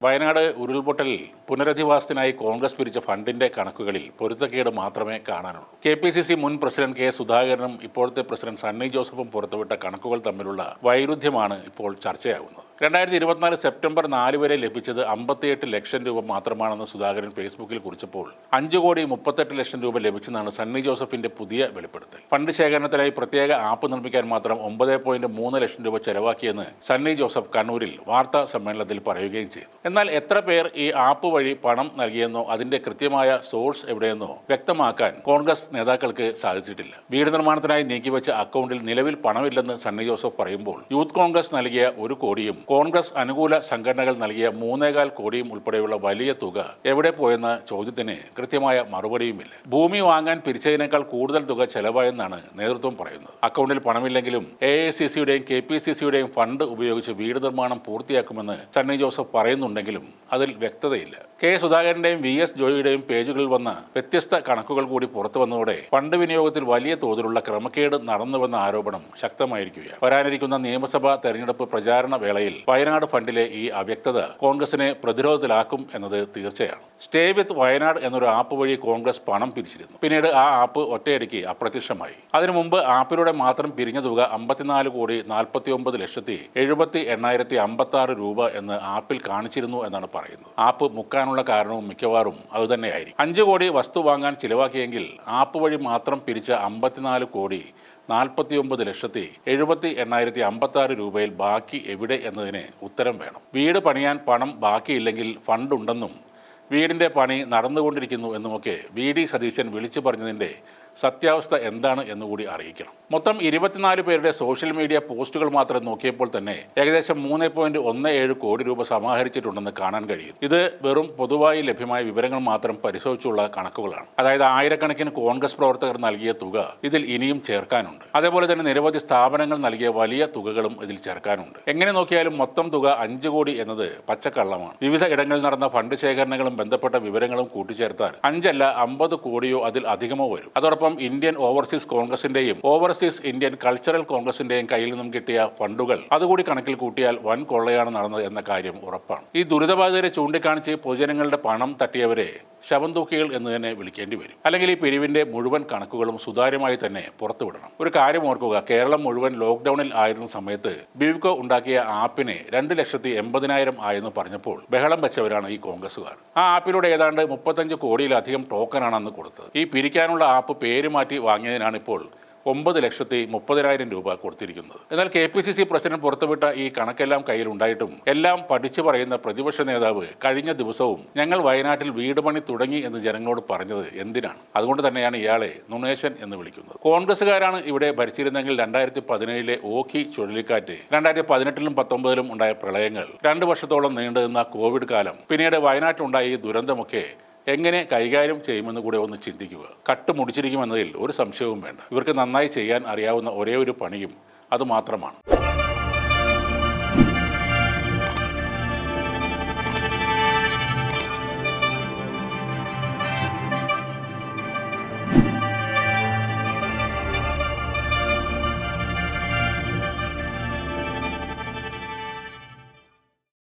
വയനാട് ഉരുൾപൊട്ടലിൽ പുനരധിവാസത്തിനായി കോൺഗ്രസ് പിരിച്ച ഫണ്ടിന്റെ കണക്കുകളിൽ പൊരുത്തക്കേട് മാത്രമേ കാണാനുള്ളൂ. KPCC മുൻ പ്രസിഡന്റ് K. സുധാകരനും ഇപ്പോഴത്തെ പ്രസിഡന്റ് സണ്ണി ജോസഫും പുറത്തുവിട്ട കണക്കുകൾ തമ്മിലുള്ള വൈരുദ്ധ്യമാണ് ഇപ്പോൾ ചർച്ചയാകുന്നത്. 2024 സെപ്റ്റംബർ 4 വരെ ലഭിച്ചത് 58 ലക്ഷം രൂപ മാത്രമാണെന്ന് സുധാകരൻ ഫേസ്ബുക്കിൽ കുറിച്ചപ്പോൾ 5,38 ലക്ഷം രൂപ ലഭിച്ചെന്നാണ് സണ്ണി ജോസഫിന്റെ പുതിയ വെളിപ്പെടുത്തൽ. ഫണ്ട് ശേഖരണത്തിനായി പ്രത്യേക ആപ്പ് നിർമ്മിക്കാൻ മാത്രം 9.3 ലക്ഷം രൂപ ചെലവാക്കിയെന്ന് സണ്ണി ജോസഫ് കണ്ണൂരിൽ വാർത്താ സമ്മേളനത്തിൽ പറയുകയും ചെയ്തു. എന്നാൽ എത്ര പേർ ഈ ആപ്പ് വഴി പണം നൽകിയെന്നോ അതിന്റെ കൃത്യമായ സോഴ്സ് എവിടെയെന്നോ വ്യക്തമാക്കാൻ കോൺഗ്രസ് നേതാക്കൾക്ക് സാധിച്ചിട്ടില്ല. വീട് നിർമ്മാണത്തിനായി നീക്കിവെച്ച അക്കൗണ്ടിൽ നിലവിൽ പണമില്ലെന്ന് സണ്ണി ജോസഫ് പറയുമ്പോൾ യൂത്ത് കോൺഗ്രസ് നൽകിയ 1 കോടിയും കോൺഗ്രസ് അനുകൂല സംഘടനകൾ നൽകിയ 3.25 കോടിയും ഉൾപ്പെടെയുള്ള വലിയ തുക എവിടെ പോയെന്ന ചോദ്യത്തിന് കൃത്യമായ മറുപടിയുമില്ല. ഭൂമി വാങ്ങാൻ പിരിച്ചതിനേക്കാൾ കൂടുതൽ തുക ചെലവായെന്നാണ് നേതൃത്വം പറയുന്നത്. അക്കൗണ്ടിൽ പണമില്ലെങ്കിലും AICCയുടെയും KPCCയുടെയും ഫണ്ട് ഉപയോഗിച്ച് വീട് നിർമ്മാണം പൂർത്തിയാക്കുമെന്ന് സണ്ണി ജോസഫ് പറയുന്നുണ്ടെങ്കിലും അതിൽ വ്യക്തതയില്ല. K. സുധാകരന്റെയും VS ജോയിയുടെയും പേജുകളിൽ വന്ന വ്യത്യസ്ത കണക്കുകൾ കൂടി പുറത്തു വന്നതോടെ ഫണ്ട് വിനിയോഗത്തിൽ വലിയ തോതിലുള്ള ക്രമക്കേട് നടന്നുവെന്ന ആരോപണം ശക്തമായിരിക്കുകയാണ്. വരാനിരിക്കുന്ന നിയമസഭാ തെരഞ്ഞെടുപ്പ് പ്രചാരണ വേളയിൽ വയനാട് ഫണ്ടിലെ ഈ അവ്യക്തത കോൺഗ്രസിനെ പ്രതിരോധത്തിലാക്കും എന്നത് തീർച്ചയാണ്. സ്റ്റേ വിത്ത് വയനാട് എന്നൊരു ആപ്പ് വഴി കോൺഗ്രസ് പണം പിരിച്ചിരുന്നു. പിന്നീട് ആ ആപ്പ് ഒറ്റയടിക്ക് അപ്രത്യക്ഷമായി. അതിനു മുമ്പ് ആപ്പിലൂടെ മാത്രം പിരിഞ്ഞ തുക 54,49,70,78,056 രൂപ എന്ന് ആപ്പിൽ കാണിച്ചിരുന്നു എന്നാണ് പറയുന്നത്. ആപ്പ് മുക്കാനുള്ള കാരണവും മിക്കവാറും അതുതന്നെയായിരിക്കും. 5 കോടി വസ്തു വാങ്ങാൻ ചിലവാക്കിയെങ്കിൽ ആപ്പ് വഴി മാത്രം പിരിച്ച 54,49,70,78,056 രൂപയിൽ ബാക്കി എവിടെ എന്നതിന് ഉത്തരം വേണം. വീട് പണിയാൻ പണം ബാക്കിയില്ലെങ്കിൽ ഫണ്ടുണ്ടെന്നും വീടിൻ്റെ പണി നടന്നുകൊണ്ടിരിക്കുന്നു എന്നുമൊക്കെ VD സതീശൻ വിളിച്ചു പറഞ്ഞതിൻ്റെ സത്യാവസ്ഥ എന്താണ് എന്നുകൂടി അറിയിക്കണം. മൊത്തം 24 പേരുടെ സോഷ്യൽ മീഡിയ പോസ്റ്റുകൾ മാത്രം നോക്കിയപ്പോൾ തന്നെ ഏകദേശം 3.17 കോടി രൂപ സമാഹരിച്ചിട്ടുണ്ടെന്ന് കാണാൻ കഴിയും. ഇത് വെറും പൊതുവായി ലഭ്യമായ വിവരങ്ങൾ മാത്രം പരിശോധിച്ചുള്ള കണക്കുകളാണ്. അതായത് ആയിരക്കണക്കിന് കോൺഗ്രസ് പ്രവർത്തകർ നൽകിയ തുക ഇതിൽ ഇനിയും ചേർക്കാനുണ്ട്. അതേപോലെ തന്നെ നിരവധി സ്ഥാപനങ്ങൾ നൽകിയ വലിയ തുകകളും ഇതിൽ ചേർക്കാനുണ്ട്. എങ്ങനെ നോക്കിയാലും മൊത്തം തുക 5 കോടി എന്നത് പച്ചക്കള്ളമാണ്. വിവിധ ഇടങ്ങളിൽ നടന്ന ഫണ്ട് ശേഖരണങ്ങളും ബന്ധപ്പെട്ട വിവരങ്ങളും കൂട്ടിച്ചേർത്താൽ 5 അല്ല 50 കോടിയോ അതിൽ അധികമോ വരും. അതോടൊപ്പം ഇന്ത്യൻ ഓവർസീസ് കോൺഗ്രസിന്റെയും ഓവർസീസ് ഇന്ത്യൻ കൾച്ചറൽ കോൺഗ്രസിന്റെയും കയ്യിൽ നിന്നും കിട്ടിയ ഫണ്ടുകൾ അതുകൂടി കണക്കിൽ കൂട്ടിയാൽ വൻ കൊള്ളയാണ് നടന്നത് എന്ന കാര്യം ഉറപ്പാണ്. ഈ ദുരിതബാധിതരെ ചൂണ്ടിക്കാണിച്ച് പൊതുജനങ്ങളുടെ പണം തട്ടിയവരെ ശവന്തൂക്കികൾ എന്ന് തന്നെ വിളിക്കേണ്ടി വരും. അല്ലെങ്കിൽ ഈ പിരിവിന്റെ മുഴുവൻ കണക്കുകളും സുതാര്യമായി തന്നെ പുറത്തുവിടണം. ഒരു കാര്യം ഓർക്കുക, കേരളം മുഴുവൻ ലോക്ക്ഡൌണിൽ ആയിരുന്ന സമയത്ത് ബിവികോ ഉണ്ടാക്കിയ ആപ്പിന് 2,80,000 ആയെന്ന് പറഞ്ഞപ്പോൾ ബഹളം വെച്ചവരാണ് ഈ കോൺഗ്രസുകാർ. ആ ആപ്പിലൂടെ ഏതാണ്ട് 35 കോടിയിലധികം ടോക്കനാണ് അന്ന് കൊടുത്തത്. ഈ പിരിക്കാനുള്ള ആപ്പ് പേര് മാറ്റി വാങ്ങിയതിനാണ് ഇപ്പോൾ 9,30,000 രൂപ കൊടുത്തിരിക്കുന്നത്. എന്നാൽ KPCC പ്രസിഡന്റ് പുറത്തുവിട്ട ഈ കണക്കെല്ലാം കയ്യിലുണ്ടായിട്ടും എല്ലാം പഠിച്ചു പറയുന്ന പ്രതിപക്ഷ നേതാവ് കഴിഞ്ഞ ദിവസവും ഞങ്ങൾ വയനാട്ടിൽ വീട് പണി തുടങ്ങി എന്ന് ജനങ്ങളോട് പറഞ്ഞത് എന്തിനാണ്? അതുകൊണ്ട് തന്നെയാണ് ഇയാളെ നുണേശൻ എന്ന് വിളിക്കുന്നത്. കോൺഗ്രസുകാരാണ് ഇവിടെ ഭരിച്ചിരുന്നെങ്കിൽ 2017 ഓഖി ചുഴലിക്കാറ്റ്, 2018 19 ഉണ്ടായ പ്രളയങ്ങൾ, 2 വർഷത്തോളം നീണ്ടുനിന്ന കോവിഡ് കാലം, പിന്നീട് വയനാട്ടിലുണ്ടായ ഈ ദുരന്തമൊക്കെ എങ്ങനെ കൈകാര്യം ചെയ്യുമെന്ന് കൂടെ ഒന്ന് ചിന്തിക്കുക. കട്ടുമുടിച്ചിരിക്കുമെന്നതിൽ ഒരു സംശയവും വേണ്ട. ഇവർക്ക് നന്നായി ചെയ്യാൻ അറിയാവുന്ന ഒരേ ഒരു പണിയും അതുമാത്രമാണ്.